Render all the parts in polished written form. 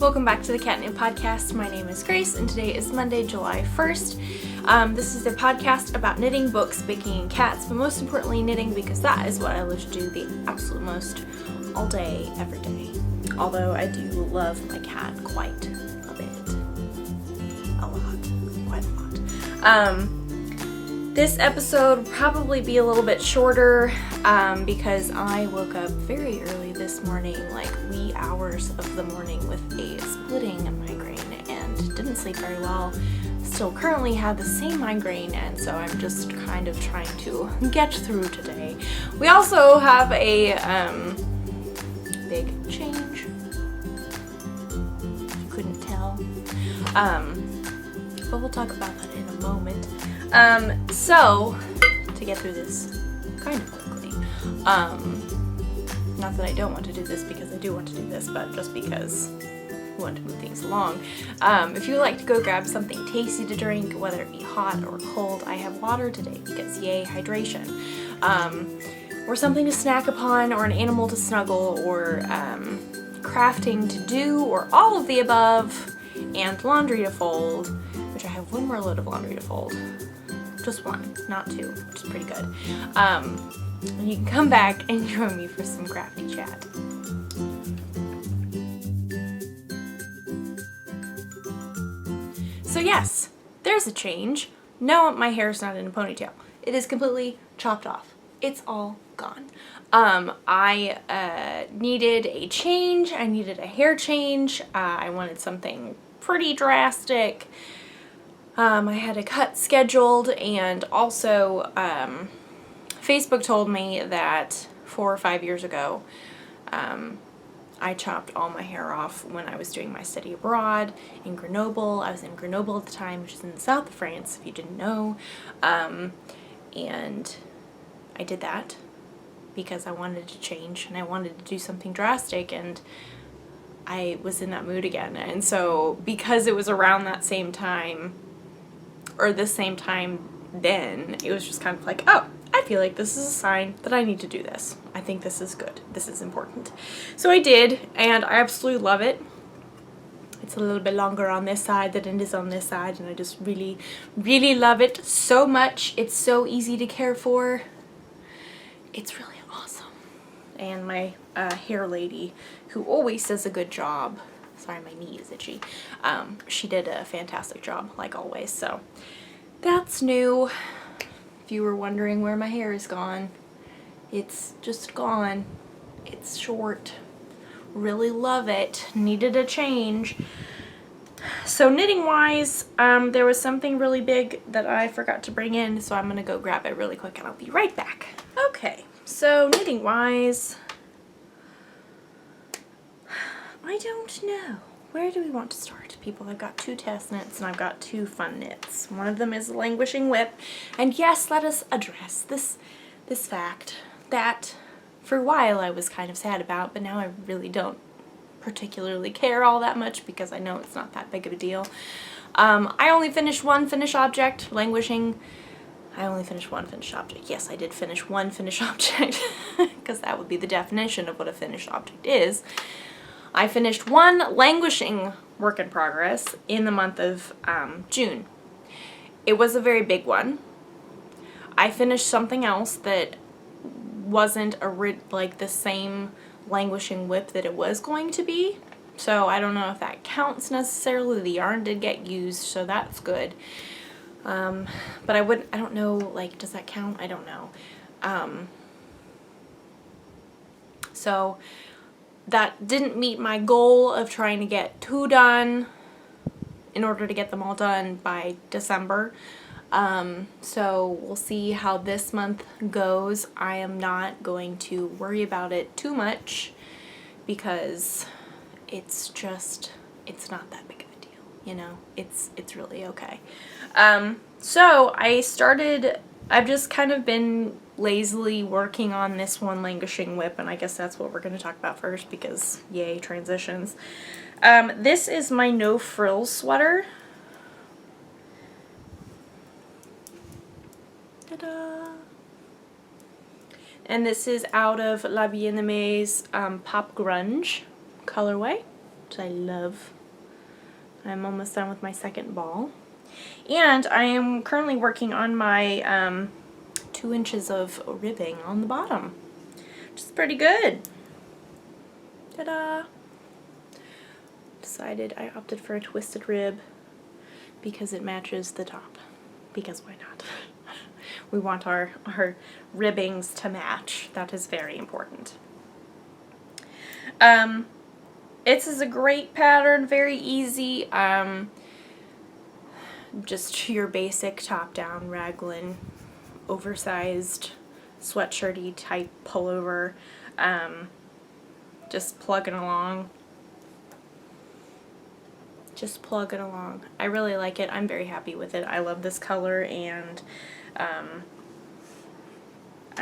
welcome back to the Catnip Podcast. My name is Grace, and today is Monday, July 1st. This is a podcast about knitting, books, baking, and cats, but most importantly knitting, because that is what I love to do the absolute most all day, every day. Although I do love my cat quite a bit. A lot. Quite a lot. This episode will probably be a little bit shorter because I woke up very early this morning, like wee hours of the morning, with a splitting migraine and didn't sleep very well. Still currently have the same migraine, and so I'm just kind of trying to get through today. We also have a big change, if you couldn't tell, but we'll talk about that in a moment. So, to get through this kind of quickly, not that I don't want to do this, because I do want to do this, but just because we want to move things along. If you would like to go grab something tasty to drink, whether it be hot or cold, I have water today, because yay, hydration. Or something to snack upon, or an animal to snuggle, or crafting to do, or all of the above, and laundry to fold, which I have one more load of laundry to fold. Just one, not two, which is pretty good. And you can come back and join me for some crafty chat. So yes, there's a change. No, my hair's not in a ponytail. It is completely chopped off. It's all gone. I needed a change. I needed a hair change. I wanted something pretty drastic. I had a cut scheduled, and also Facebook told me that 4 or 5 years ago I chopped all my hair off when I was doing my study abroad in Grenoble. I was in Grenoble at the time, which is in the south of France, if you didn't know, and I did that because I wanted to change and I wanted to do something drastic, and I was in that mood again. And so because it was around that same time, or the same time then, it was just kind of like, oh, I feel like this is a sign that I need to do this. I think this is good. This is important. So I did, and I absolutely love it. It's a little bit longer on this side than it is on this side, and I just really, really love it so much. It's so easy to care for. It's really awesome. And my hair lady, who always does a good job, sorry, my knee is itchy. She did a fantastic job, like always. So that's new. If you were wondering where my hair is gone, it's just gone. It's short. Really love it. Needed a change. So knitting wise, there was something really big that I forgot to bring in, so I'm gonna go grab it really quick and I'll be right back. Okay, so knitting wise, I don't know. Where do we want to start, people? I've got 2 test knits and I've got 2 fun knits. One of them is a Languishing whip. And yes, let us address this fact that for a while I was kind of sad about, but now I really don't particularly care all that much because I know it's not that big of a deal. I only finished one finished object, Languishing. I only finished one finished object. Yes, I did finish one finished object because that would be the definition of what a finished object is. I finished one Languishing work in progress in the month of June. It was a very big one. I finished something else that wasn't like the same Languishing whip that it was going to be. So I don't know if that counts necessarily. The yarn did get used, so that's good. But I don't know, like, does that count? I don't know. So that didn't meet my goal of trying to get 2 done in order to get them all done by December. So we'll see how this month goes. I am not going to worry about it too much because it's not that big of a deal, you know? It's really okay. So I've just kind of been lazily working on this one Languishing whip, and I guess that's what we're going to talk about first because yay, transitions. This is my no frills sweater. Ta-da! And this is out of La Bien-Aimé's Pop Grunge colorway. which I love. I'm almost done with my second ball. And I am currently working on my 2 inches of ribbing on the bottom, which is pretty good. Ta-da! Decided I opted for a twisted rib because it matches the top. Because why not? We want our ribbings to match. That is very important. This is a great pattern, very easy. Just your basic top-down raglan, oversized sweatshirty type pullover. Just plugging along. Just plug it along. I really like it. I'm very happy with it. I love this color, and I'm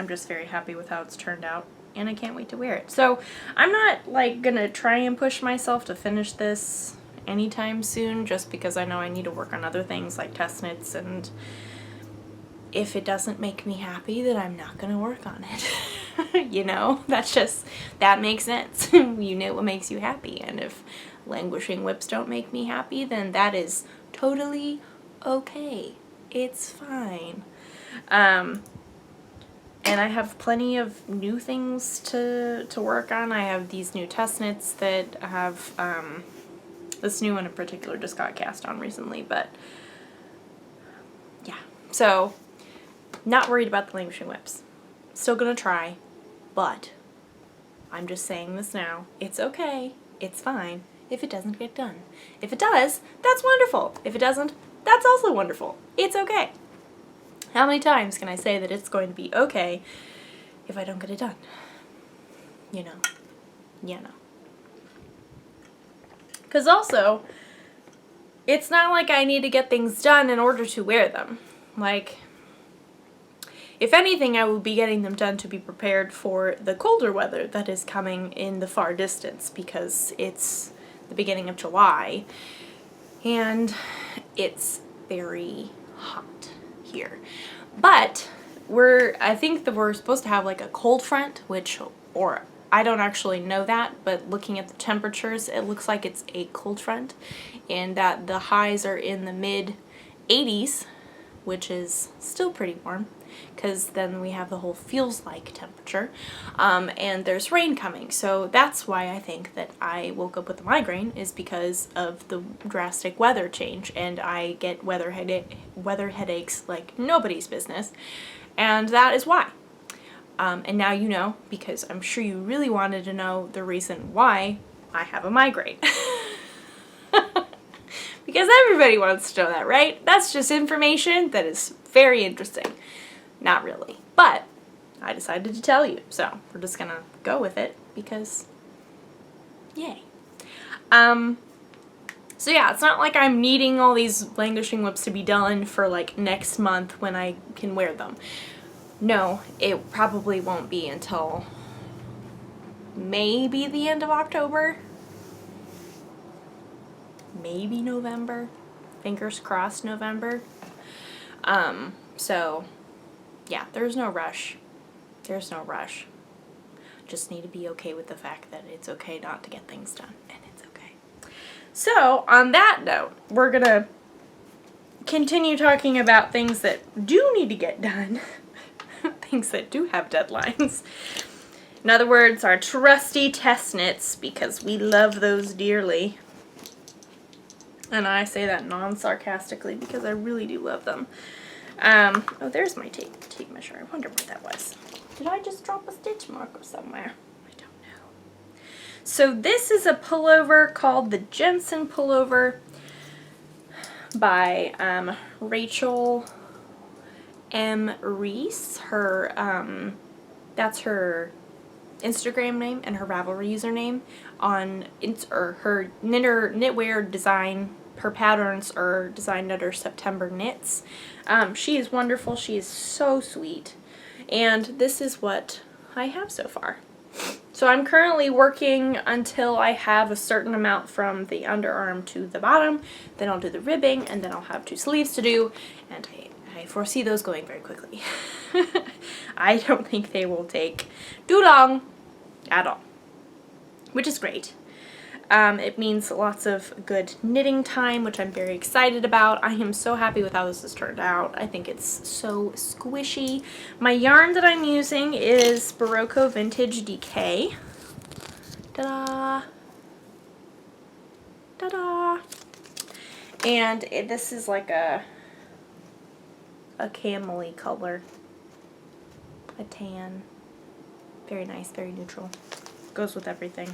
just very happy with how it's turned out, and I can't wait to wear it. So I'm not like gonna try and push myself to finish this anytime soon, just because I know I need to work on other things like test knits, and if it doesn't make me happy, then I'm not gonna work on it. You know, that makes sense. You knit what makes you happy, and if languishing whips don't make me happy, then that is totally okay. It's fine. And I have plenty of new things to work on. I have these new test knits that have, this new one in particular just got cast on recently, but yeah. So, not worried about the languishing whips. Still gonna try, but I'm just saying this now. It's okay. It's fine if it doesn't get done. If it does, that's wonderful. If it doesn't, that's also wonderful. It's okay. How many times can I say that it's going to be okay if I don't get it done? You know. You know. Because also, it's not like I need to get things done in order to wear them. Like, if anything, I will be getting them done to be prepared for the colder weather that is coming in the far distance, because it's the beginning of July and it's very hot here. But I think that we're supposed to have like a cold front, or I don't actually know that, but looking at the temperatures, it looks like it's a cold front, and that the highs are in the mid 80s, which is still pretty warm, because then we have the whole feels like temperature, and there's rain coming. So that's why I think that I woke up with a migraine, is because of the drastic weather change, and I get weather headaches like nobody's business, and that is why. And now you know, because I'm sure you really wanted to know the reason why I have a migraine. Because everybody wants to know that, right? That's just information that is very interesting. Not really, but I decided to tell you, so we're just gonna go with it because yay. So yeah, it's not like I'm needing all these languishing whips to be done for like next month when I can wear them. No, it probably won't be until maybe the end of October, maybe November, fingers crossed November. So yeah, there's no rush. There's no rush. Just need to be okay with the fact that it's okay not to get things done, and it's okay. So, on that note, we're gonna continue talking about things that do need to get done. Things that do have deadlines. In other words, our trusty test knits, because we love those dearly. And I say that non-sarcastically because I really do love them. Oh, there's my tape measure. I wonder what that was. Did I just drop a stitch marker somewhere? I don't know. So this is a pullover called the Jensen Pullover by Rachel M. Reese. That's her Instagram name and her Ravelry username. Her knitwear design, her patterns are designed under September Knits. She is wonderful. She is so sweet. And this is what I have so far. So I'm currently working until I have a certain amount from the underarm to the bottom. Then I'll do the ribbing, and then I'll have 2 sleeves to do. And I foresee those going very quickly. I don't think they will take too long at all, which is great. It means lots of good knitting time, which I'm very excited about. I am so happy with how this has turned out. I think it's so squishy. My yarn that I'm using is Barocco Vintage DK. Ta-da! Ta-da! And this is like a camel-y color. A tan. Very nice, very neutral. Goes with everything.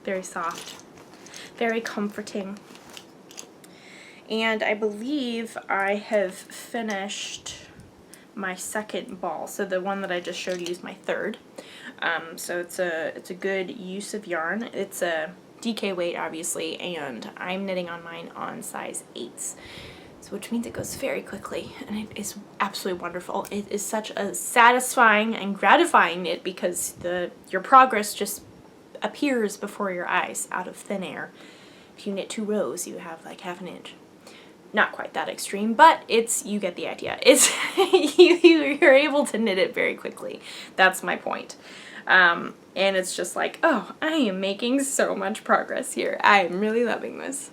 Very soft. Very comforting. And I believe I have finished my second ball. So the one that I just showed you is my third. So it's a good use of yarn. It's a DK weight, obviously, and I'm knitting on mine on size 8s. So which means it goes very quickly, and it is absolutely wonderful. It is such a satisfying and gratifying knit because your progress just appears before your eyes out of thin air. If you knit 2 rows, you have like half an inch. Not quite that extreme, but you get the idea. It's you're able to knit it very quickly. That's my point. And it's just like, oh, I am making so much progress here. I am really loving this.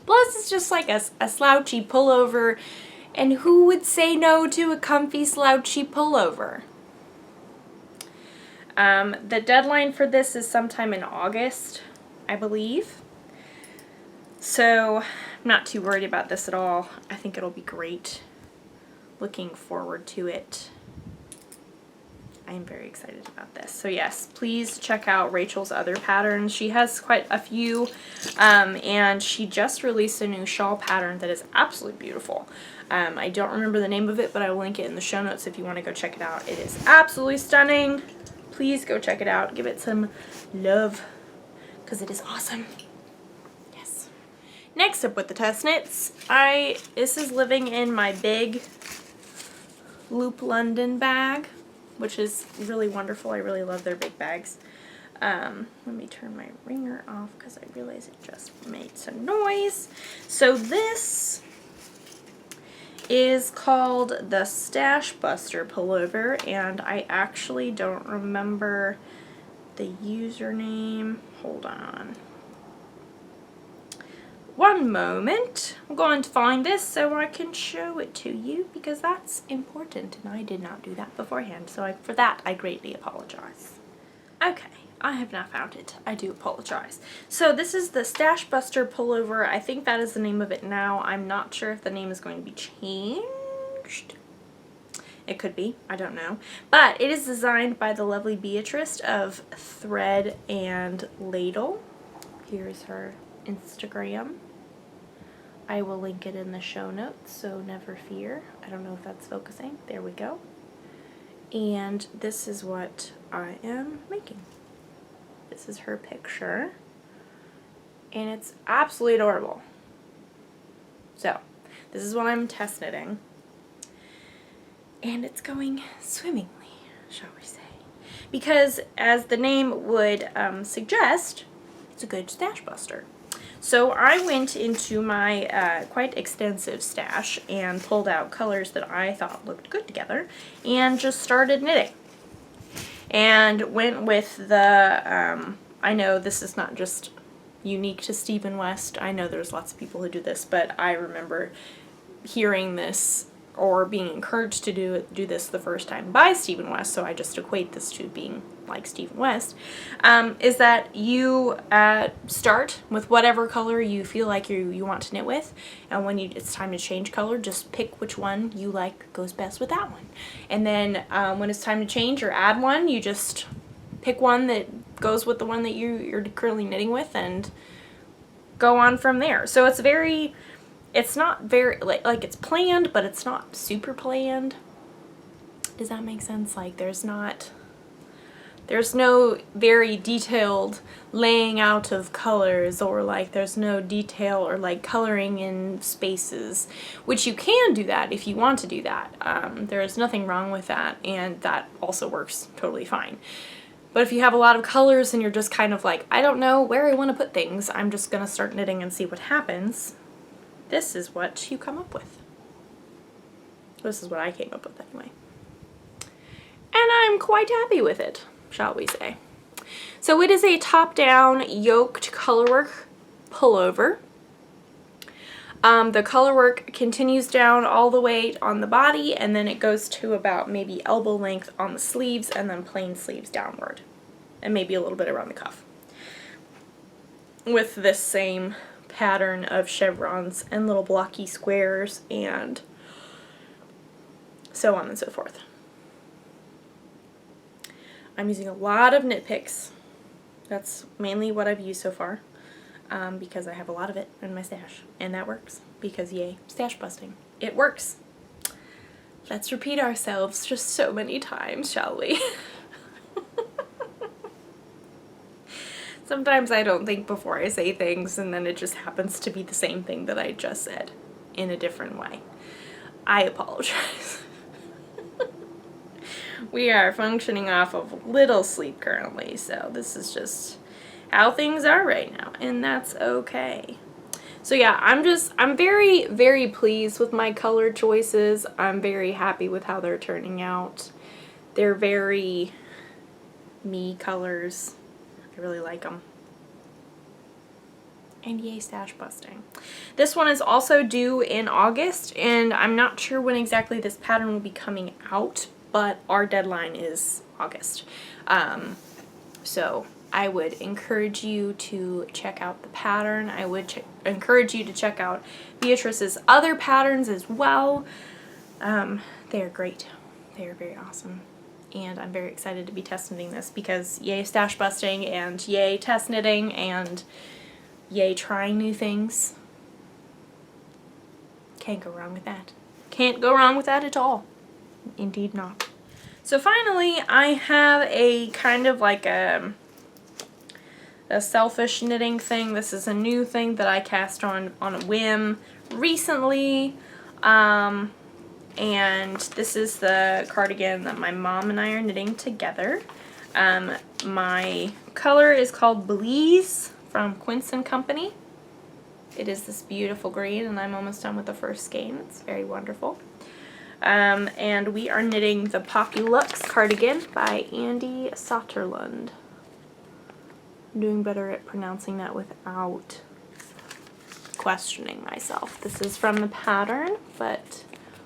Plus, it's just like a slouchy pullover, and who would say no to a comfy slouchy pullover? The deadline for this is sometime in August, I believe. So, I'm not too worried about this at all. I think it'll be great. Looking forward to it. I am very excited about this. So yes, please check out Rachel's other patterns. She has quite a few, and she just released a new shawl pattern that is absolutely beautiful. I don't remember the name of it, but I will link it in the show notes if you want to go check it out. It is absolutely stunning. Please go check it out. Give it some love, because it is awesome. Yes. Next up with the test knits, this is living in my big Loop London bag, which is really wonderful. I really love their big bags. Let me turn my ringer off because I realize it just made some noise. So this is called the Stache Buster Pullover, and I actually don't remember the username. Hold on. One moment. I'm going to find this so I can show it to you because that's important, and I did not do that beforehand, so for that I greatly apologize. Okay, I have now found it. I do apologize. So this is the Stache Buster Pullover. I think that is the name of it now. I'm not sure if the name is going to be changed. It could be. I don't know. But it is designed by the lovely Beatrice of Thread and Ladle. Here's her Instagram. I will link it in the show notes, so never fear. I don't know if that's focusing. There we go. And this is what I am making. This is her picture. And it's absolutely adorable. So, this is what I'm test knitting. And it's going swimmingly, shall we say. Because, as the name would suggest, it's a good stash buster. So I went into my quite extensive stash and pulled out colors that I thought looked good together and just started knitting. And went with the, I know this is not just unique to Stephen West. I know there's lots of people who do this, but I remember hearing this or being encouraged to do this the first time by Stephen West, so I just equate this to being like Stephen West, is that you start with whatever color you feel like you want to knit with, and when it's time to change color, just pick which one you like goes best with that one. And then when it's time to change or add one, you just pick one that goes with the one that you're currently knitting with and go on from there. So it's not very, like it's planned, but it's not super planned. Does that make sense? Like there's no very detailed laying out of colors, or like there's no detail or like coloring in spaces, which you can do that if you want to do that. There's nothing wrong with that, and that also works totally fine. But if you have a lot of colors and you're just kind of like, I don't know where I want to put things, I'm just going to start knitting and see what happens, this is what you come up with. This is what I came up with anyway. And I'm quite happy with it, shall we say. So it is a top-down yoked colorwork pullover. The colorwork continues down all the way on the body, and then it goes to about maybe elbow length on the sleeves, and then plain sleeves downward, and maybe a little bit around the cuff, with this same pattern of chevrons and little blocky squares and so on and so forth. I'm using a lot of knit picks. That's mainly what I've used so far, because I have a lot of it in my stash, and that works, because yay, stash busting. It works. Let's repeat ourselves just so many times, shall we? Sometimes I don't think before I say things, and then it just happens to be the same thing that I just said in a different way. I apologize. We are functioning off of little sleep currently, so this is just how things are right now, and that's okay. So yeah, I'm very, very pleased with my color choices. I'm very happy with how they're turning out. They're very me colors. I really like them. And yay, stash busting. This one is also due in August, and I'm not sure when exactly this pattern will be coming out, but our deadline is August. So I would encourage you to check out the pattern. I would encourage you to check out Beatrice's other patterns as well. They are great. They are very awesome. And I'm very excited to be test knitting this, because yay stash busting, and yay test knitting, and yay trying new things. Can't go wrong with that. Can't go wrong with that at all. Indeed not. So finally, I have a kind of like a selfish knitting thing. This is a new thing that I cast on a whim recently. And this is the cardigan that my mom and I are knitting together. My color is called Belize from Quince & Company. It is this beautiful green, and I'm almost done with the first skein. It's very wonderful. And we are knitting the Populist cardigan by Andy Sotterlund. I'm doing better at pronouncing that without questioning myself. This is from the pattern, but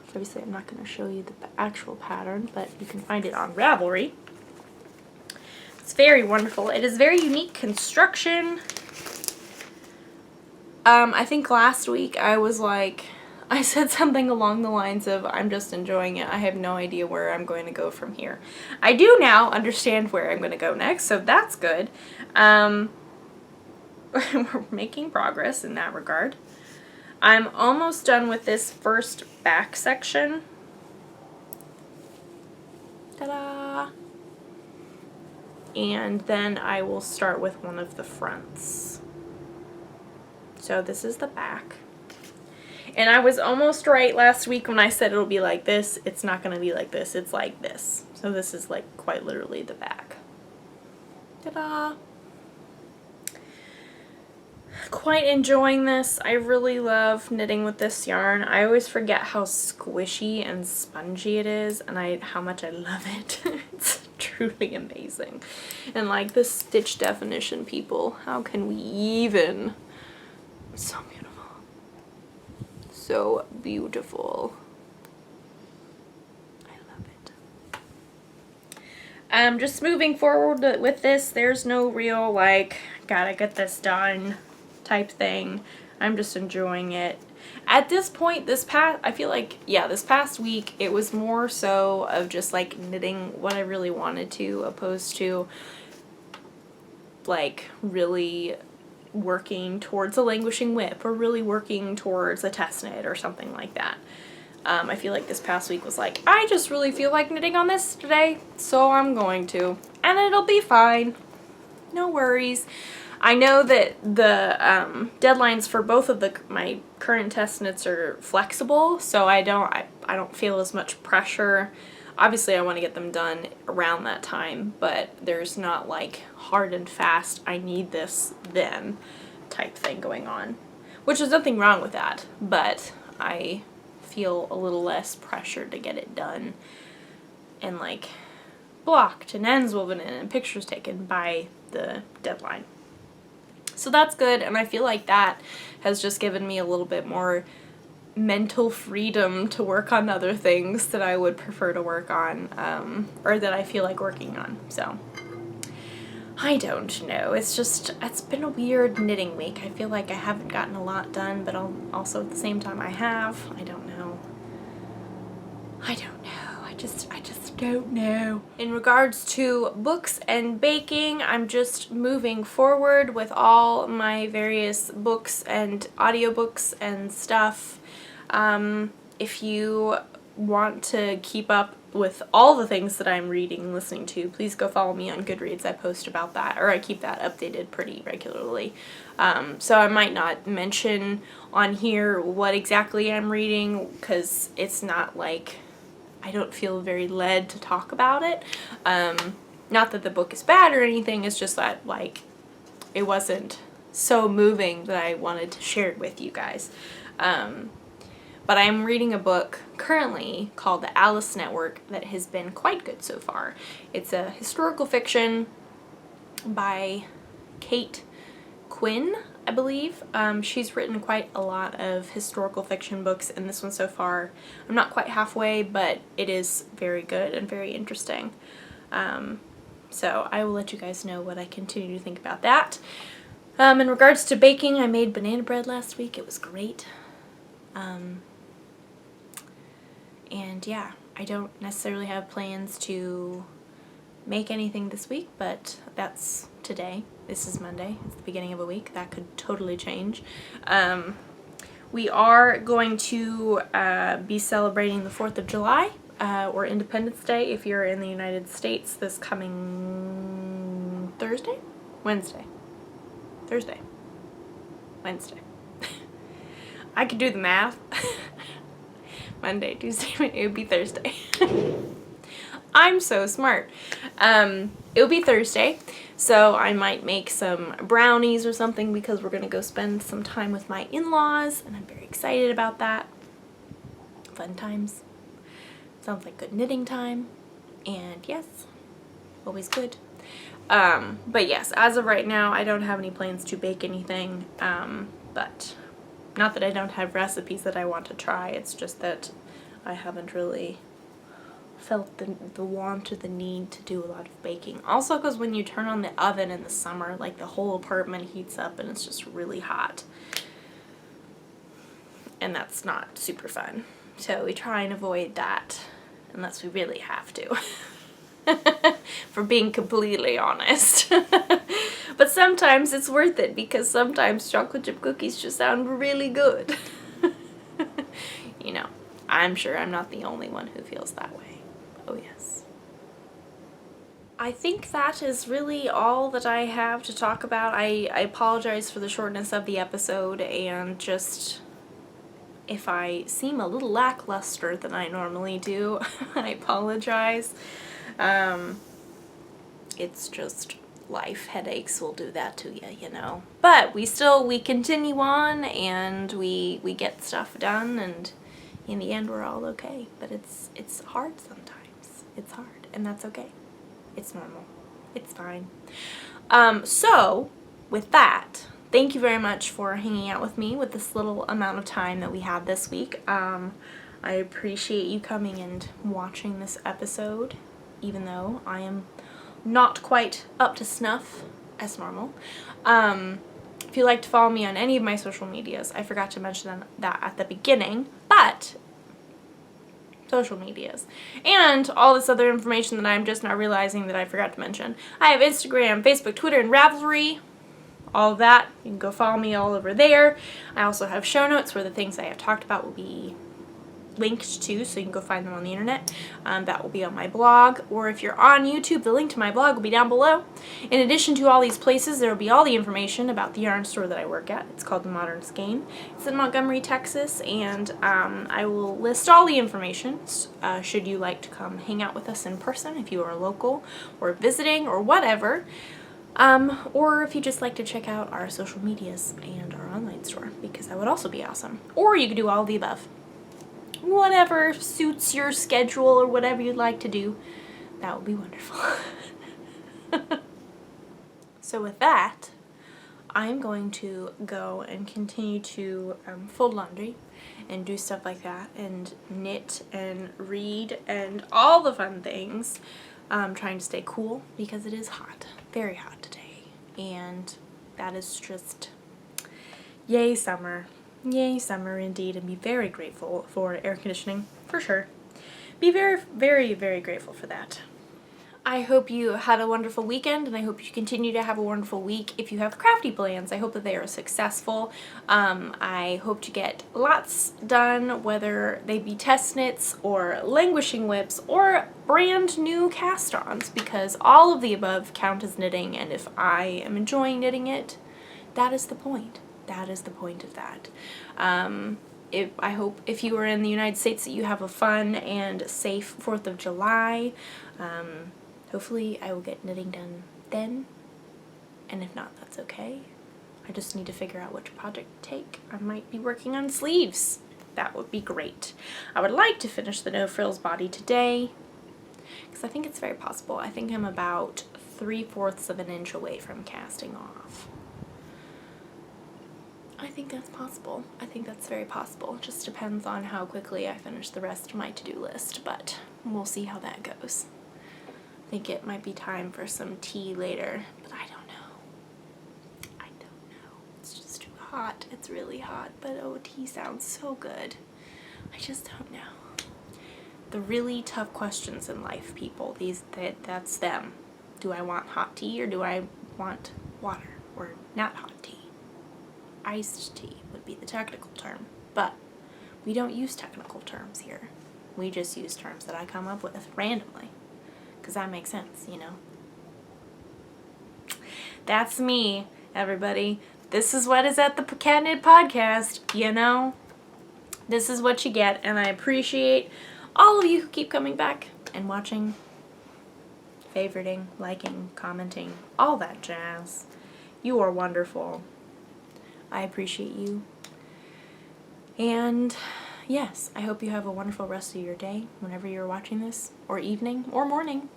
obviously I'm not going to show you the actual pattern, but you can find it on Ravelry. It's very wonderful. It is very unique construction. I think last week I said something along the lines of, I'm just enjoying it. I have no idea where I'm going to go from here. I do now understand where I'm going to go next, so that's good. We're making progress in that regard. I'm almost done with this first back section. Ta-da! And then I will start with one of the fronts. So this is the back. And I was almost right last week when I said it'll be like this. It's not going to be like this. It's like this. So this is like quite literally the back. Ta-da! Quite enjoying this. I really love knitting with this yarn. I always forget how squishy and spongy it is, and how much I love it. It's truly amazing. And like the stitch definition, people, how can we even? So beautiful. So beautiful. I love it. Just moving forward with this, there's no real like gotta get this done type thing. I'm just enjoying it. At this point, I feel like, yeah, this past week it was more so of just like knitting what I really wanted to, opposed to like really working towards a languishing whip or really working towards a test knit or something like that. I feel like this past week was like, I just really feel like knitting on this today, so I'm going to, and it'll be fine. No worries. I know that the deadlines for both of my current test knits are flexible, so I don't feel as much pressure. Obviously, I want to get them done around that time, but there's not like hard and fast, I need this then type thing going on, which is nothing wrong with that, but I feel a little less pressure to get it done and like blocked and ends woven in and pictures taken by the deadline. So that's good, and I feel like that has just given me a little bit more mental freedom to work on other things that I would prefer to work on, or that I feel like working on. So I don't know. It's been a weird knitting week. I feel like I haven't gotten a lot done, but also at the same time I have. I don't know. I just don't know. In regards to books and baking, I'm just moving forward with all my various books and audiobooks and stuff. If you want to keep up with all the things that I'm reading and listening to, please go follow me on Goodreads. I post about that, or I keep that updated pretty regularly. So I might not mention on here what exactly I'm reading, because it's not like I don't feel very led to talk about it. Not that the book is bad or anything, it's just that, like, it wasn't so moving that I wanted to share it with you guys. But I'm reading a book currently called The Alice Network that has been quite good so far. It's a historical fiction by Kate Quinn, I believe. She's written quite a lot of historical fiction books, and this one so far, I'm not quite halfway, but it is very good and very interesting. So I will let you guys know what I continue to think about that. In regards to baking, I made banana bread last week. It was great. And yeah, I don't necessarily have plans to make anything this week, but that's today. This is Monday. It's the beginning of a week. That could totally change. We are going to be celebrating the 4th of July, or Independence Day if you're in the United States, this coming Thursday? Wednesday. I could do the math. Monday, Tuesday, it would be Thursday. I'm so smart. It will be Thursday, so I might make some brownies or something because we're going to go spend some time with my in-laws, and I'm very excited about that. Fun times. Sounds like good knitting time, and yes, always good. But yes, as of right now, I don't have any plans to bake anything, but not that I don't have recipes that I want to try, it's just that I haven't really felt the want or the need to do a lot of baking. Also because when you turn on the oven in the summer, like the whole apartment heats up and it's just really hot. And that's not super fun. So we try and avoid that unless we really have to. For being completely honest. But sometimes it's worth it because sometimes chocolate chip cookies just sound really good. You know, I'm sure I'm not the only one who feels that way. Oh yes. I think that is really all that I have to talk about. I apologize for the shortness of the episode, and just if I seem a little lackluster than I normally do, I apologize. It's just life. Headaches will do that to you, you know. But we continue on, and we get stuff done, and in the end we're all okay. But it's hard sometimes. It's hard, and that's okay. It's normal. It's fine. So with that, thank you very much for hanging out with me with this little amount of time that we had this week. I appreciate you coming and watching this episode, even though I am not quite up to snuff as normal. If you'd like to follow me on any of my social medias, I forgot to mention that at the beginning, but social medias and all this other information that I'm just now realizing that I forgot to mention. I have Instagram, Facebook, Twitter, and Ravelry. All of that. You can go follow me all over there. I also have show notes where the things I have talked about will be linked to, so you can go find them on the internet. That will be on my blog, or if you're on YouTube, the link to my blog will be down below. In addition to all these places, there will be all the information about the yarn store that I work at. It's called The Modern Skein. It's in Montgomery, Texas, and I will list all the information should you like to come hang out with us in person if you are local or visiting or whatever. Or if you just like to check out our social medias and our online store, because that would also be awesome. Or you could do all of the above. Whatever suits your schedule or whatever you'd like to do, That would be wonderful. So with that, I'm going to go and continue to fold laundry and do stuff like that and knit and read and all the fun things. Trying to stay cool because it is hot, very hot today, and that is just yay summer indeed, and be very grateful for air conditioning for sure. Be very, very, very grateful for that. I hope you had a wonderful weekend, and I hope you continue to have a wonderful week. If you have crafty plans, I hope that they are successful. I hope to get lots done, whether they be test knits or languishing whips or brand new cast-ons, because all of the above count as knitting, and if I am enjoying knitting it, that is the point. That is the point of that. I hope if you are in the United States that you have a fun and safe 4th of July. Hopefully I will get knitting done then, and if not, that's okay. I just need to figure out which project to take. I might be working on sleeves. That would be great. I would like to finish the no frills body today, because I think it's very possible. I think I'm about 3/4 of an inch away from casting off. I think that's possible. I think that's very possible. It just depends on how quickly I finish the rest of my to-do list, but we'll see how that goes. I think it might be time for some tea later, but I don't know. I don't know. It's just too hot. It's really hot, but oh, tea sounds so good. I just don't know. The really tough questions in life, people, that's them. Do I want hot tea or do I want water or not hot tea? Iced tea would be the technical term, but we don't use technical terms here. We just use terms that I come up with randomly, because that makes sense, you know? That's me, everybody. This is what is at the Cat Knit Podcast, you know? This is what you get, and I appreciate all of you who keep coming back and watching, favoriting, liking, commenting, all that jazz. You are wonderful. I appreciate you. And yes, I hope you have a wonderful rest of your day whenever you're watching this, or evening, or morning.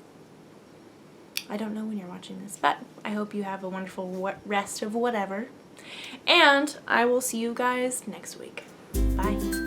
I don't know when you're watching this, but I hope you have a wonderful rest of whatever. And I will see you guys next week. Bye.